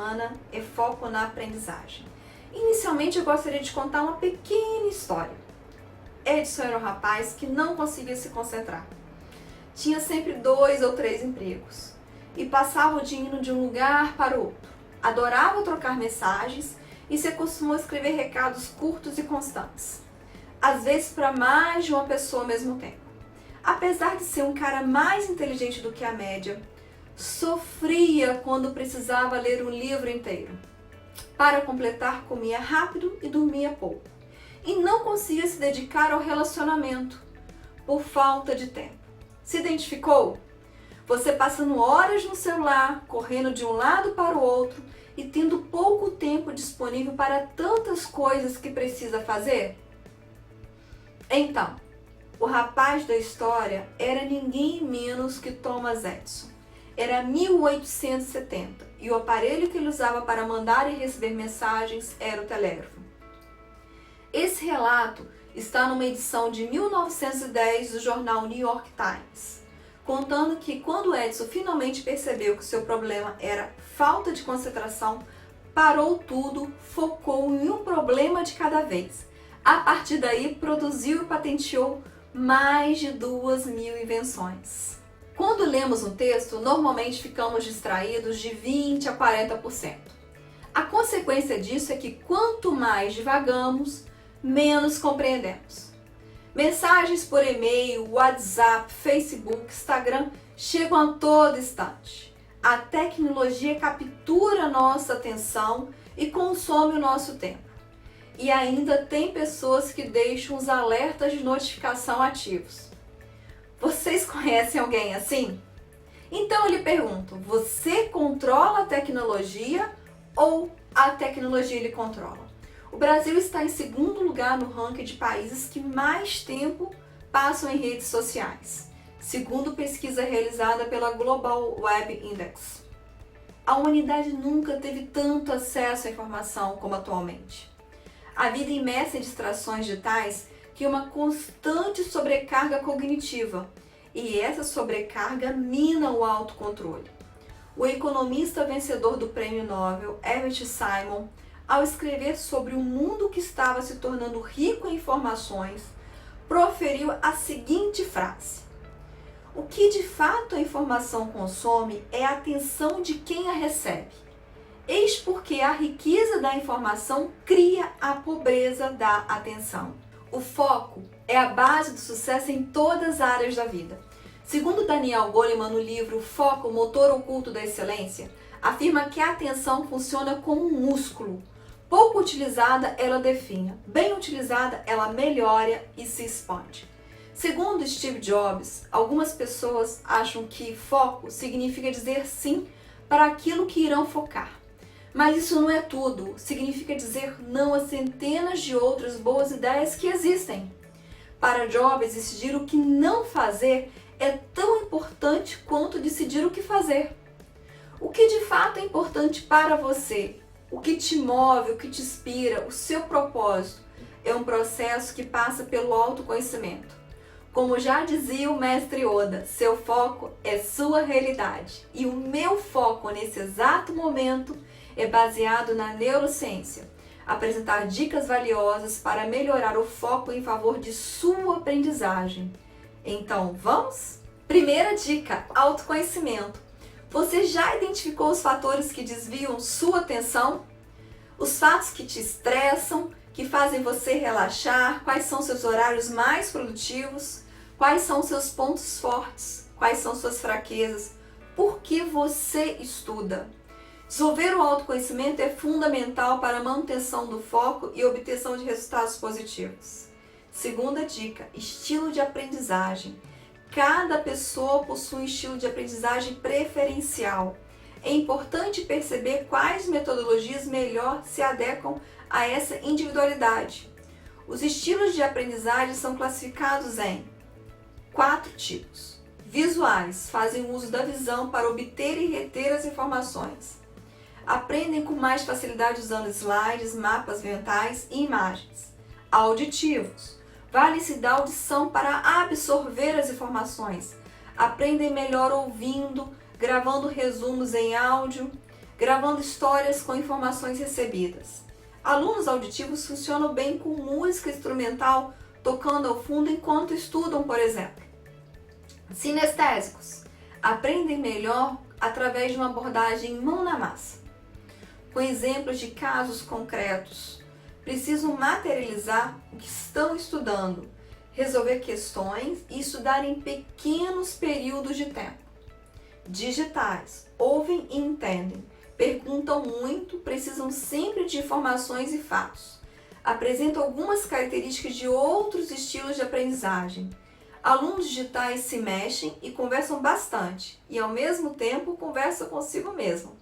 semana é foco na aprendizagem. Inicialmente eu gostaria de contar uma pequena história. Edson era um rapaz que não conseguia se concentrar. Tinha sempre 2 ou 3 empregos e passava o dia indo de um lugar para o outro. Adorava trocar mensagens e se acostumou a escrever recados curtos e constantes, às vezes para mais de uma pessoa ao mesmo tempo. Apesar de ser um cara mais inteligente do que a média, sofria quando precisava ler um livro inteiro. Para completar, comia rápido e dormia pouco. E não conseguia se dedicar ao relacionamento por falta de tempo. Se identificou? Você passando horas no celular, correndo de um lado para o outro e tendo pouco tempo disponível para tantas coisas que precisa fazer? Então, o rapaz da história era ninguém menos que Thomas Edison. Era 1870 e o aparelho que ele usava para mandar e receber mensagens era o telégrafo. Esse relato está numa edição de 1910 do jornal New York Times, contando que quando Edison finalmente percebeu que seu problema era falta de concentração, parou tudo, focou em um problema de cada vez. A partir daí, produziu e patenteou mais de 2.000 invenções. Quando lemos um texto, normalmente ficamos distraídos de 20% a 40%. A consequência disso é que quanto mais divagamos, menos compreendemos. Mensagens por e-mail, WhatsApp, Facebook, Instagram chegam a todo instante. A tecnologia captura nossa atenção e consome o nosso tempo. E ainda tem pessoas que deixam os alertas de notificação ativos. Vocês conhecem alguém assim? Então eu lhe pergunto, você controla a tecnologia ou a tecnologia lhe controla? O Brasil está em segundo lugar no ranking de países que mais tempo passam em redes sociais, segundo pesquisa realizada pela Global Web Index. A humanidade nunca teve tanto acesso à informação como atualmente. A vida imersa em distrações digitais cria uma constante sobrecarga cognitiva e essa sobrecarga mina o autocontrole. O economista vencedor do Prêmio Nobel, Herbert Simon, ao escrever sobre o mundo que estava se tornando rico em informações, proferiu a seguinte frase: o que de fato a informação consome é a atenção de quem a recebe. Eis porque a riqueza da informação cria a pobreza da atenção. O foco é a base do sucesso em todas as áreas da vida. Segundo Daniel Goleman, no livro Foco, Motor Oculto da Excelência, afirma que a atenção funciona como um músculo. Pouco utilizada, ela definha. Bem utilizada, ela melhora e se expande. Segundo Steve Jobs, algumas pessoas acham que foco significa dizer sim para aquilo que irão focar. Mas isso não é tudo. Significa dizer não a centenas de outras boas ideias que existem. Para Jobs, decidir o que não fazer é tão importante quanto decidir o que fazer. O que de fato é importante para você? O que te move, o que te inspira, o seu propósito, é um processo que passa pelo autoconhecimento. Como já dizia o mestre Oda, seu foco é sua realidade. E o meu foco nesse exato momento é baseado na neurociência. Apresentar dicas valiosas para melhorar o foco em favor de sua aprendizagem. Então, vamos? Primeira dica, autoconhecimento. Você já identificou os fatores que desviam sua atenção? Os fatos que te estressam, que fazem você relaxar? Quais são seus horários mais produtivos? Quais são seus pontos fortes? Quais são suas fraquezas? Por que você estuda? Desenvolver o autoconhecimento é fundamental para a manutenção do foco e obtenção de resultados positivos. Segunda dica, estilo de aprendizagem. Cada pessoa possui um estilo de aprendizagem preferencial. É importante perceber quais metodologias melhor se adequam a essa individualidade. Os estilos de aprendizagem são classificados em 4 tipos. Visuais, fazem uso da visão para obter e reter as informações. Aprendem com mais facilidade usando slides, mapas mentais e imagens. Auditivos, vale-se da audição para absorver as informações. Aprendem melhor ouvindo, gravando resumos em áudio. gravando histórias com informações recebidas. Alunos auditivos funcionam bem com música instrumental tocando ao fundo enquanto estudam, por exemplo. Sinestésicos aprendem melhor através de uma abordagem mão na massa. Com exemplos de casos concretos, precisam materializar o que estão estudando, resolver questões e estudar em pequenos períodos de tempo. Digitais, ouvem e entendem, perguntam muito, precisam sempre de informações e fatos. Apresentam algumas características de outros estilos de aprendizagem. Alunos digitais se mexem e conversam bastante e, ao mesmo tempo, conversam consigo mesmo.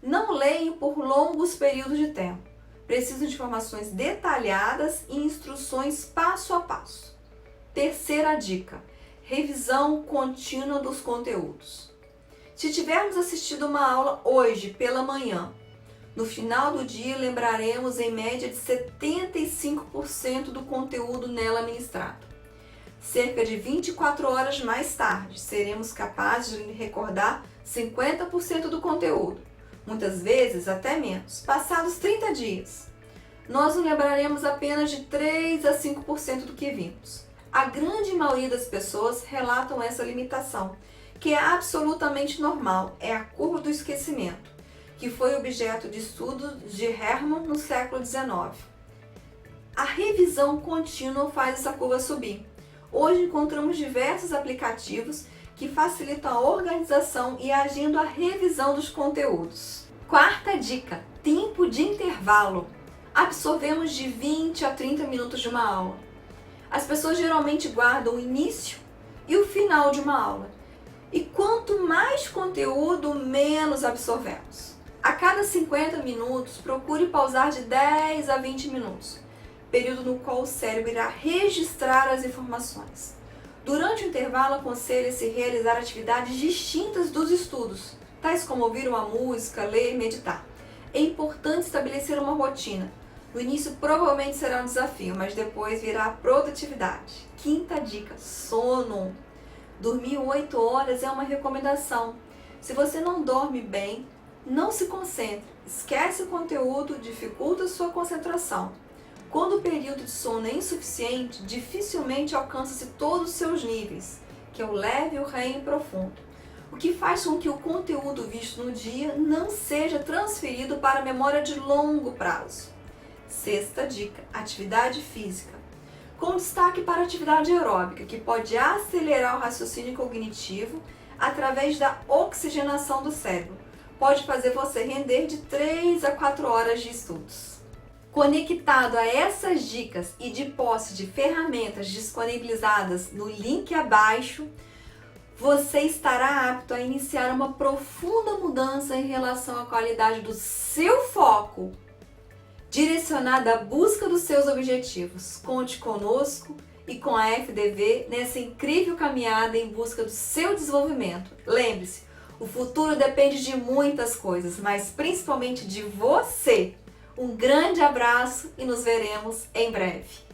Não leem por longos períodos de tempo. Precisam de informações detalhadas e instruções passo a passo. Terceira dica: revisão contínua dos conteúdos. Se tivermos assistido uma aula hoje pela manhã, no final do dia lembraremos em média de 75% do conteúdo nela ministrado. Cerca de 24 horas mais tarde, seremos capazes de recordar 50% do conteúdo, muitas vezes até menos, passados 30 dias. Nós não lembraremos apenas de 3 a 5% do que vimos. A grande maioria das pessoas relatam essa limitação, que é absolutamente normal, é a curva do esquecimento, que foi objeto de estudo de Hermann no século XIX. A revisão contínua faz essa curva subir. Hoje encontramos diversos aplicativos que facilitam a organização e a agenda a revisão dos conteúdos. Quarta dica: tempo de intervalo. Absorvemos de 20 a 30 minutos de uma aula. As pessoas geralmente guardam o início e o final de uma aula. E quanto mais conteúdo, menos absorvemos. A cada 50 minutos, procure pausar de 10 a 20 minutos, período no qual o cérebro irá registrar as informações. Durante o intervalo, aconselha-se realizar atividades distintas dos estudos, tais como ouvir uma música, ler e meditar. É importante estabelecer uma rotina. No início provavelmente será um desafio, mas depois virá a produtividade. Quinta dica: sono. Dormir 8 horas é uma recomendação. Se você não dorme bem, não se concentre, esquece o conteúdo, dificulta sua concentração. Quando o período de sono é insuficiente, dificilmente alcança-se todos os seus níveis, que é o leve, o REM e o profundo, o que faz com que o conteúdo visto no dia não seja transferido para a memória de longo prazo. Sexta dica: atividade física. Com destaque para a atividade aeróbica, que pode acelerar o raciocínio cognitivo através da oxigenação do cérebro. Pode fazer você render de 3 a 4 horas de estudos. Conectado a essas dicas e de posse de ferramentas disponibilizadas no link abaixo, você estará apto a iniciar uma profunda mudança em relação à qualidade do seu foco, direcionada à busca dos seus objetivos. Conte conosco e com a FDV nessa incrível caminhada em busca do seu desenvolvimento. Lembre-se, o futuro depende de muitas coisas, mas principalmente de você. Um grande abraço e nos veremos em breve.